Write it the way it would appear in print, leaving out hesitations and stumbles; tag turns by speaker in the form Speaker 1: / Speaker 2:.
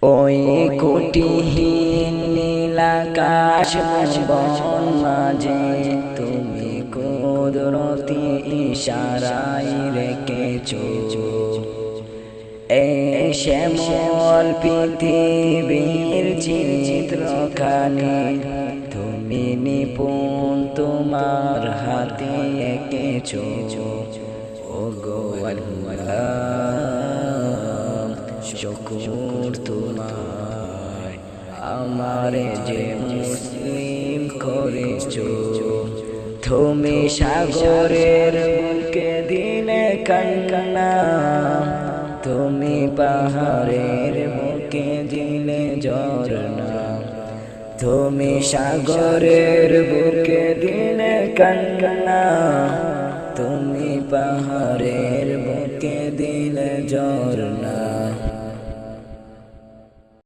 Speaker 1: ওই কোটিহীন নীলাকাশ বন মাঝে তুমি কুদরতি ইশারায় রেখেছো এই শ্যামল পৃথিবীর চিত্রখানি তুমি নিপুণ তোমার হাতে এঁকেছো। ওগো আল্লাহ শুকর তোমার আমারে যে মুসলিম করেছো। তুমি সাগরের বুকে দিলে কান্না, তুমি পাহাড়ের বুকে দিলে ঝরনা। তুমি সাগরের বুকে দিলে কান্না, তুমি পাহাড়ের বুকে দিলে ঝরনা।